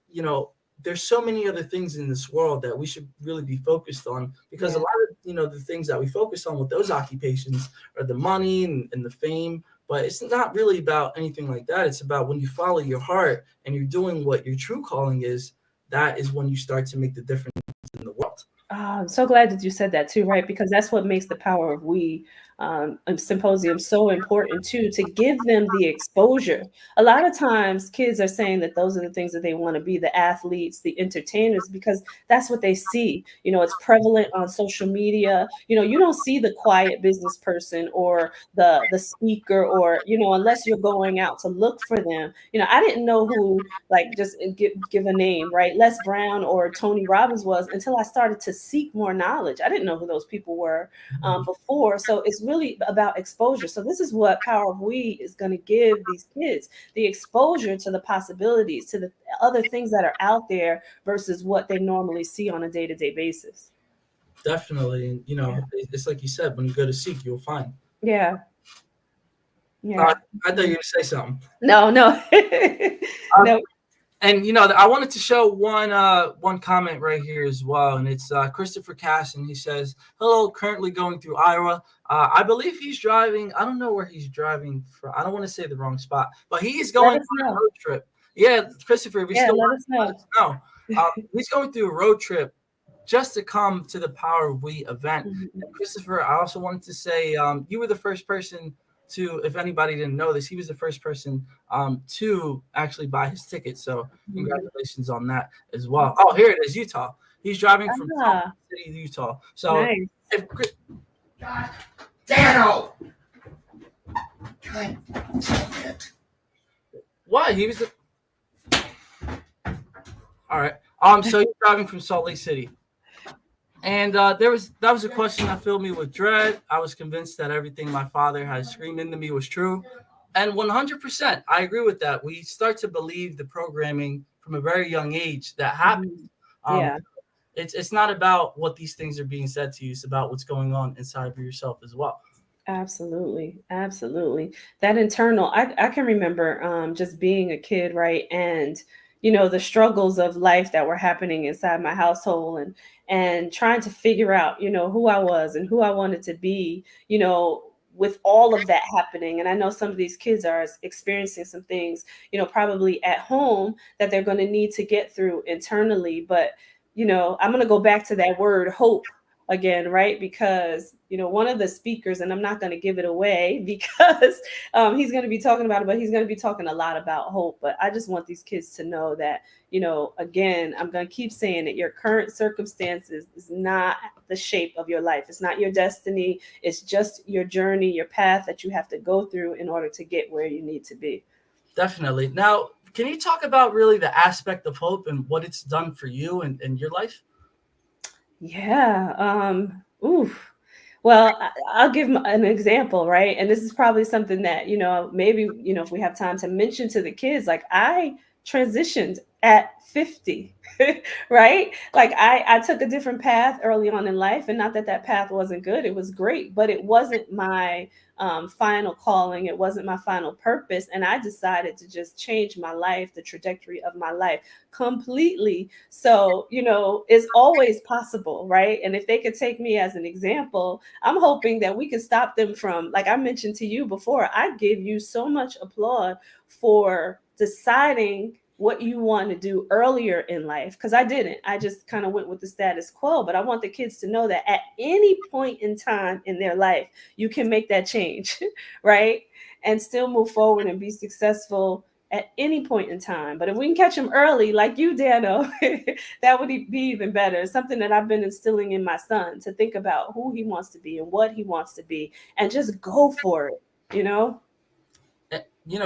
there's so many other things in this world that we should really be focused on, because a lot of, the things that we focus on with those occupations are the money and the fame, but it's not really about anything like that. It's about when you follow your heart and you're doing what your true calling is, that is when you start to make the difference in the world. I'm so glad that you said that too, right? Because that's what makes the Power of We symposium so important too, to give them the exposure. A lot of times kids are saying that those are the things that they want to be, the athletes, the entertainers, because that's what they see. It's prevalent on social media. You don't see the quiet business person or the speaker, or, unless you're going out to look for them. I didn't know who, like, just give a name, right? Les Brown or Tony Robbins was, until I started to seek more knowledge. I didn't know who those people were before. So it's really about exposure. So this is what Power of We is going to give these kids, the exposure to the possibilities, to the other things that are out there versus what they normally see on a day-to-day basis. Definitely. And, it's like you said, when you go to seek, you'll find. Yeah. I thought you were going to say something. No. No. And I wanted to show one comment right here as well, and it's Christopher Cass, and he says, "Hello, currently going through Iowa. I believe he's driving. I don't know where he's driving from. I don't want to say the wrong spot, but he's going on a road trip. Yeah, Christopher, if you still let us know. He's going through a road trip just to come to the Power of We event. Mm-hmm. And Christopher, I also wanted to say you were the first person to, if anybody didn't know this, he was the first person to actually buy his ticket. So congratulations on that as well. Oh, here it is, Utah. He's driving from Salt Lake City, Utah. So nice. God, Dano! Why? He was all right. So he's driving from Salt Lake City. And that was a question that filled me with dread. I was convinced that everything my father had screamed into me was true. And 100%, I agree with that. We start to believe the programming from a very young age that happens. It's not about what these things are being said to you. It's about what's going on inside of yourself as well. Absolutely. That internal, I can remember just being a kid, right? And the struggles of life that were happening inside my household, and trying to figure out, who I was and who I wanted to be, with all of that happening. And I know some of these kids are experiencing some things, probably at home that they're going to need to get through internally. But, I'm going to go back to that word hope again, right? Because, one of the speakers, and I'm not going to give it away because he's going to be talking about it, but he's going to be talking a lot about hope. But I just want these kids to know that, again, I'm going to keep saying that your current circumstances is not the shape of your life. It's not your destiny. It's just your journey, your path that you have to go through in order to get where you need to be. Definitely. Now, can you talk about really the aspect of hope and what it's done for you and your life? Yeah. Well, I'll give an example, right? And this is probably something that, maybe, if we have time to mention to the kids, like I transitioned at 50, right? Like I took a different path early on in life, and not that path wasn't good. It was great, but it wasn't my final calling. It wasn't my final purpose. And I decided to just change my life, the trajectory of my life completely. So, it's always possible, right? And if they could take me as an example, I'm hoping that we can stop them from, like I mentioned to you before, I give you so much applaud for deciding what you want to do earlier in life, because I didn't. I just kind of went with the status quo. But I want the kids to know that at any point in time in their life, you can make that change, right? And still move forward and be successful at any point in time. But if we can catch them early, like you, Dano, that would be even better. It's something that I've been instilling in my son, to think about who he wants to be and what he wants to be, and just go for it,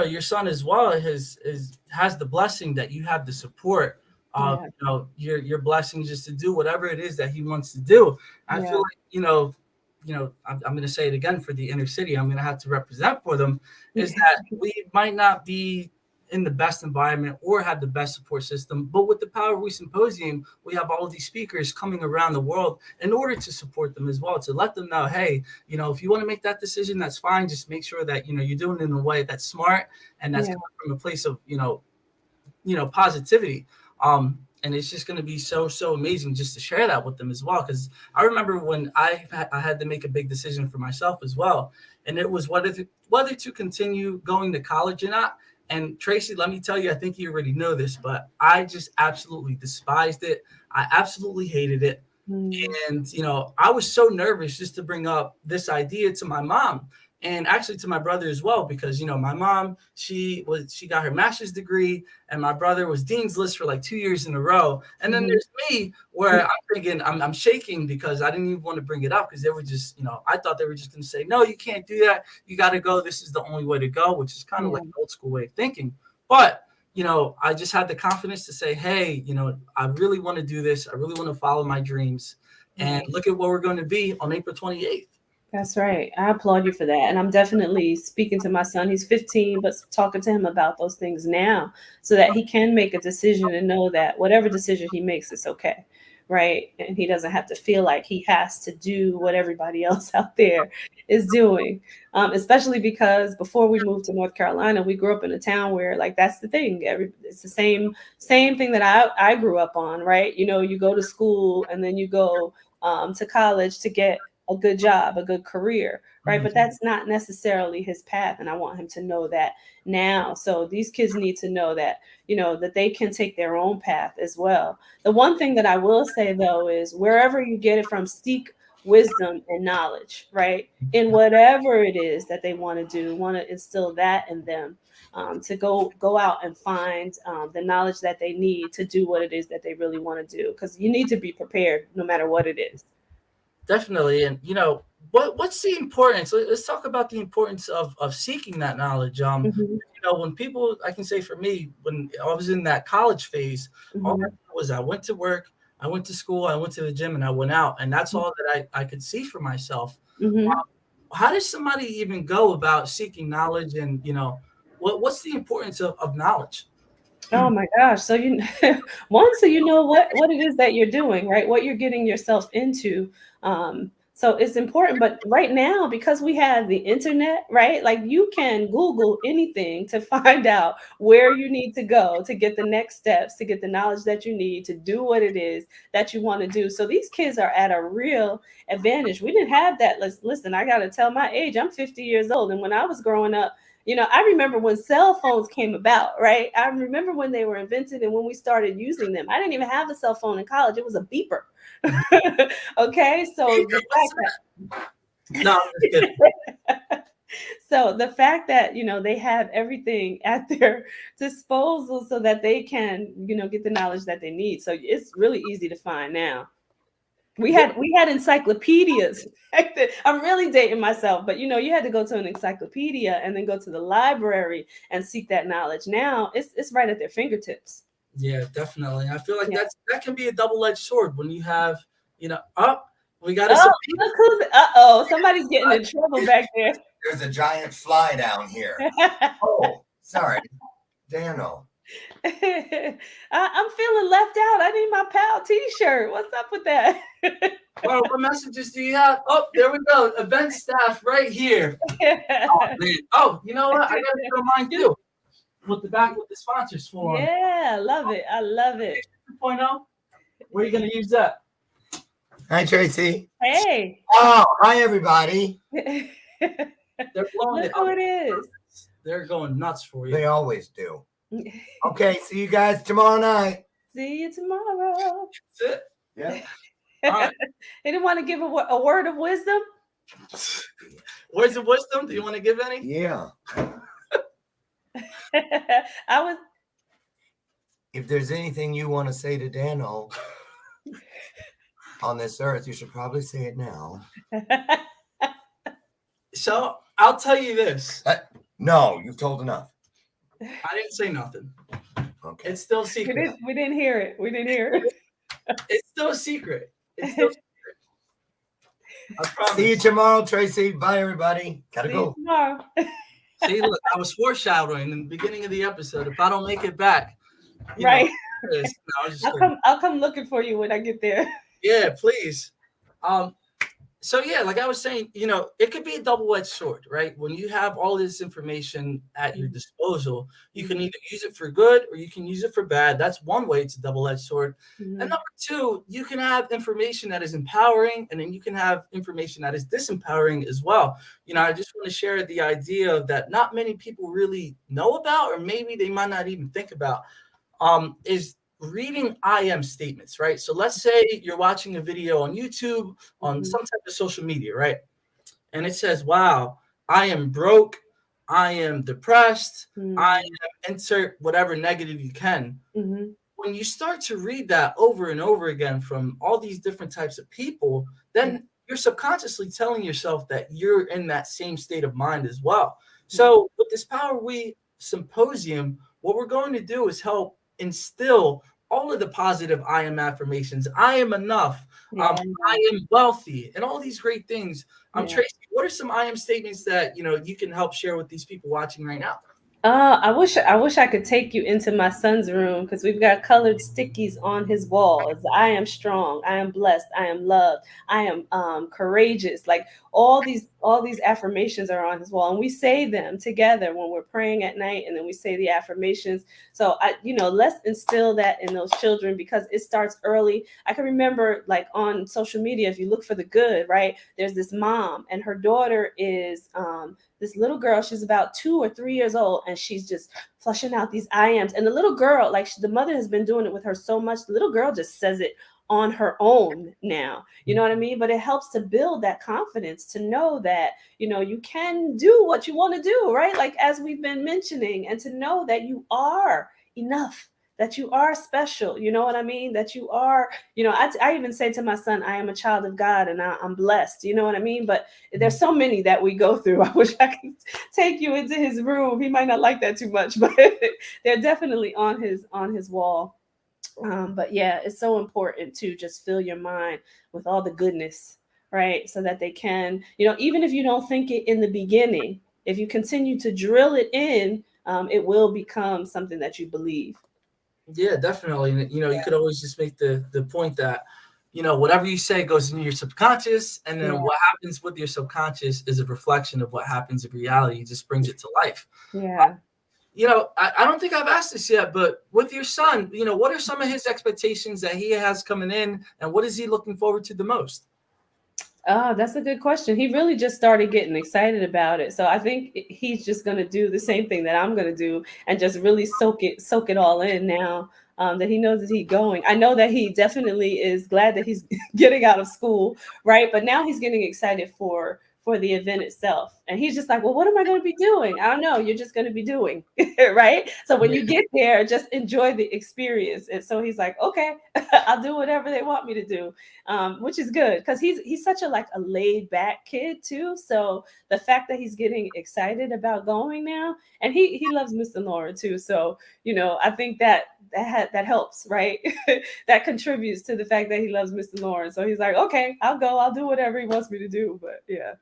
your son as well has the blessing that you have the support of your blessings, just to do whatever it is that he wants to do. I feel like I'm going to say it again for the inner city. I'm going to have to represent for them is that we might not be in the best environment or have the best support system, but with the Power of We Symposium, we have all of these speakers coming around the world in order to support them as well, to let them know, hey, if you want to make that decision, that's fine. Just make sure that you're doing it in a way that's smart and that's coming from a place of positivity. and it's just going to be so amazing just to share that with them as well. Because I remember when I had to make a big decision for myself as well, and it was whether to continue going to college or not. And Tracy, let me tell you, I think you already know this, but I just absolutely despised it. I absolutely hated it. And, I was so nervous just to bring up this idea to my mom and actually to my brother as well, because, my mom, she got her master's degree, and my brother was dean's list for like 2 years in a row. And then there's me, where I'm thinking, I'm shaking because I didn't even want to bring it up, because they were just, I thought they were just going to say, no, you can't do that. You got to go. This is the only way to go, which is kind of like an old school way of thinking. But I just had the confidence to say, hey, I really want to do this. I really want to follow my dreams. And look at what we're going to be on April 28th. That's right. I applaud you for that. And I'm definitely speaking to my son. He's 15, but talking to him about those things now so that he can make a decision and know that whatever decision he makes is okay. Right. And he doesn't have to feel like he has to do what everybody else out there is doing, especially because before we moved to North Carolina, we grew up in a town where like that's the thing. It's the same thing that I grew up on. Right. You go to school and then you go to college to get a good job, a good career, right? But that's not necessarily his path. And I want him to know that now. So these kids need to know that, that they can take their own path as well. The one thing that I will say, though, is wherever you get it from, seek wisdom and knowledge, right? In whatever it is that they want to do, want to instill that in them. To go out and find the knowledge that they need to do what it is that they really want to do, because you need to be prepared no matter what it is. Definitely. And, what's the importance? Let's talk about the importance of seeking that knowledge. When people, I can say for me, when I was in that college phase, all I did was I went to work, I went to school, I went to the gym, and I went out. And that's all that I could see for myself. How does somebody even go about seeking knowledge? And, what's the importance of knowledge? Oh my gosh. So so you know what it is that you're doing, right? What you're getting yourself into. So it's important, but right now, because we have the internet, right? Like you can Google anything to find out where you need to go to get the next steps, to get the knowledge that you need to do what it is that you want to do. So these kids are at a real advantage. We didn't have that. Listen, I got to tell my age, I'm 50 years old. And when I was growing up, I remember when cell phones came about, right? I remember when they were invented and when we started using them. I didn't even have a cell phone in college. It was a beeper. Okay, so the fact that No, I'm just kidding. So the fact that they have everything at their disposal so that they can get the knowledge that they need. So it's really easy to find now. We had encyclopedias. I'm really dating myself, but you had to go to an encyclopedia and then go to the library and seek that knowledge. Now it's right at their fingertips. Yeah, definitely. I feel like that can be a double-edged sword when you have, we got to. Somebody's getting in trouble back there. There's a giant fly down here. Oh, sorry. Dano. I'm feeling left out. I need my pal t-shirt. What's up with that? Well, what messages do you have? Oh, there we go. Event staff right here. Oh, man. Oh, you know what? I got to throw mine too. With the sponsors for. Yeah, I love it. I love it. 2.0. Where are you going to use that? Hi, Tracy. Hey. Oh, hi, everybody. They're blowing Look who it is. They're going nuts for you. They always do. Okay, see you guys tomorrow night. See you tomorrow. That's it. Yeah. All right. Anyone want to give a word of wisdom? Words of wisdom? Do you want to give any? Yeah. If there's anything you want to say to Dano on this earth, you should probably say it now. So I'll tell you this. No, you've told enough. I didn't say nothing. Okay. It's still secret. We didn't hear it. It's still a secret. It's still secret. I promise. See you tomorrow, Tracy. Bye, everybody. Gotta go. See you tomorrow. See, look, I was foreshadowing in the beginning of the episode. If I don't make it back, right? I'll come looking for you when I get there. Yeah, please. So yeah, like I was saying, it could be a double-edged sword, right? When you have all this information at your Mhm. disposal, you can Mhm. either use it for good or you can use it for bad. That's one way it's a double-edged sword. And Mhm. number two, you can have information that is empowering, and then you can have information that is disempowering as well. I just want to share the idea that not many people really know about, or maybe they might not even think about, is reading I am statements, right? So let's say you're watching a video on YouTube, on Mhm. some type of social media, right? And it says, wow, I am broke, I am depressed, I Mhm. am insert whatever negative you can. Mhm. When you start to read that over and over again from all these different types of people, Yeah. then you're subconsciously telling yourself that you're in that same state of mind as well. Mhm. So, with this Power We symposium, what we're going to do is help instill all of the positive I am affirmations. I am enough. Yeah. I am wealthy, and all these great things. Yeah. Tracy, what are some I am statements that you can help share with these people watching right now? I wish I could take you into my son's room because we've got colored stickies on his walls. I am strong. I am blessed. I am loved. I am courageous. Like all these affirmations are on his wall, and we say them together when we're praying at night, and then we say the affirmations. So let's instill that in those children because it starts early. I can remember like on social media, if you look for the good, right? There's this mom, and her daughter is this little girl. She's about 2 or 3 years old, and she's just flushing out these I ams. And the little girl, like the mother has been doing it with her so much, the little girl just says it on her own now. You know what I mean? But it helps to build that confidence to know that, you can do what you want to do, right? Like as we've been mentioning, and to know that you are enough, that you are special. You know what I mean? That you are, I even say to my son, I am a child of God and I'm blessed. You know what I mean? But there's so many that we go through. I wish I could take you into his room. He might not like that too much, but they're definitely on his wall. But yeah, it's so important to just fill your mind with all the goodness, right? So that they can, even if you don't think it in the beginning, if you continue to drill it in, it will become something that you believe. Yeah, definitely. And you could always just make the point that, whatever you say goes into your subconscious, and Yeah, then what happens with your subconscious is a reflection of what happens in reality. It just brings it to life. yeah. I don't think I've asked this yet, but with your son, what are some of his expectations that he has coming in, and what is he looking forward to the most? That's a good question. He really just started getting excited about it. So I think he's just going to do the same thing that I'm going to do and just really soak it all in now, that he knows that he's going. I know that he definitely is glad that he's getting out of school, right? But now he's getting excited for the event itself. And he's just like, well, what am I going to be doing? I don't know. You're just going to be doing, right? So when you get there, just enjoy the experience. And so he's like, okay, I'll do whatever they want me to do, which is good because he's such a laid back kid too. So the fact that he's getting excited about going now, and he loves Mr. Lauren too. So I think that helps, right? That contributes to the fact that he loves Mr. Lauren. So he's like, okay, I'll go, I'll do whatever he wants me to do. But yeah.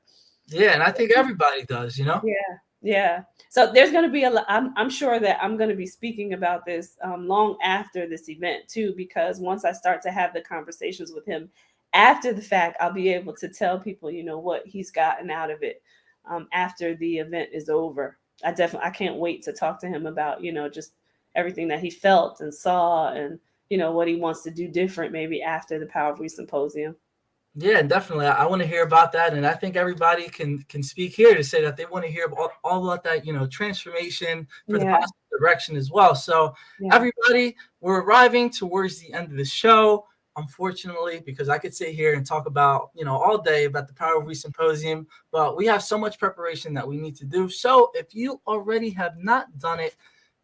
Yeah, and I think everybody does. Yeah, yeah. So there's going to be a lot. I'm sure that I'm going to be speaking about this long after this event too, because once I start to have the conversations with him after the fact, I'll be able to tell people, what he's gotten out of it after the event is over. I can't wait to talk to him about, just everything that he felt and saw, and what he wants to do different maybe after the Power of We Symposium. Yeah, definitely. I want to hear about that, and I think everybody can speak here to say that they want to hear all about that, transformation for the Yeah, positive direction as well. So, yeah. everybody, we're arriving towards the end of the show, unfortunately, because I could sit here and talk about, all day about the Power of We Symposium, but we have so much preparation that we need to do. So, if you already have not done it,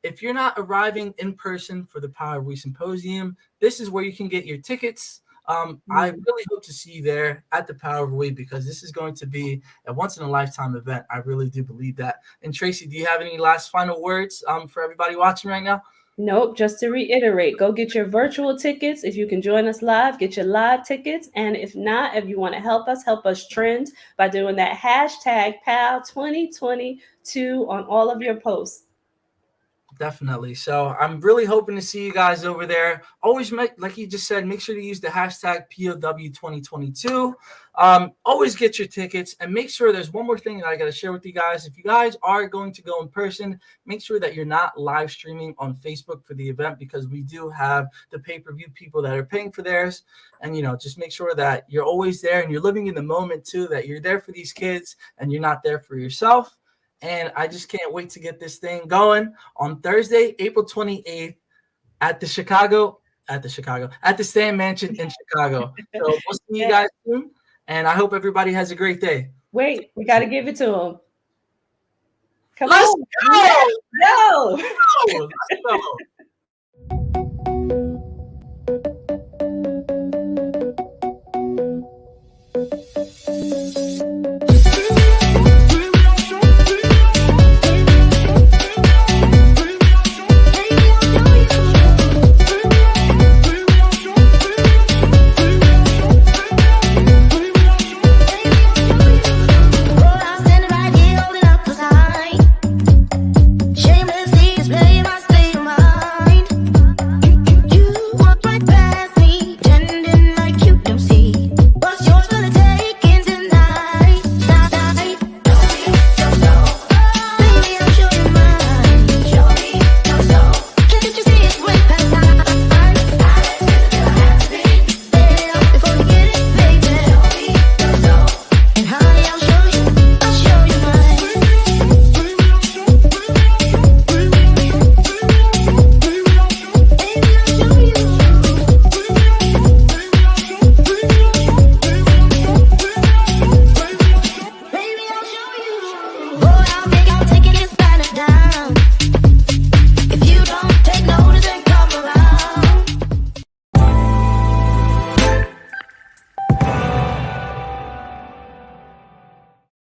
if you're not arriving in person for the Power of We Symposium, this is where you can get your tickets. I Mm. really hope to see you there at the Power of We because this is going to be a once in a lifetime event. I really do believe that. And Tracy, do you have any last final words for everybody watching right now? Nope, just to reiterate, go get your virtual tickets. If you can join us live, get your live tickets. And if not, if you want to help us trend by doing that hashtag PAL2022 on all of your posts. Definitely. So I'm really hoping to see you guys over there. Always like you just said, make sure to use the hashtag POW2022. Always get your tickets, and make sure there's one more thing that I got to share with you guys. If you guys are going to go in person, make sure that you're not live streaming on Facebook for the event, because we do have the pay-per-view people that are paying for theirs. And, just make sure that you're always there and you're living in the moment too, that you're there for these kids and you're not there for yourself. And I just can't wait to get this thing going on Thursday, April 28th at the Stan Mansion in Chicago. So we'll see you guys soon. And I hope everybody has a great day. Wait, we got to give it to him. Come Let's on. go! Let's go. Let's go.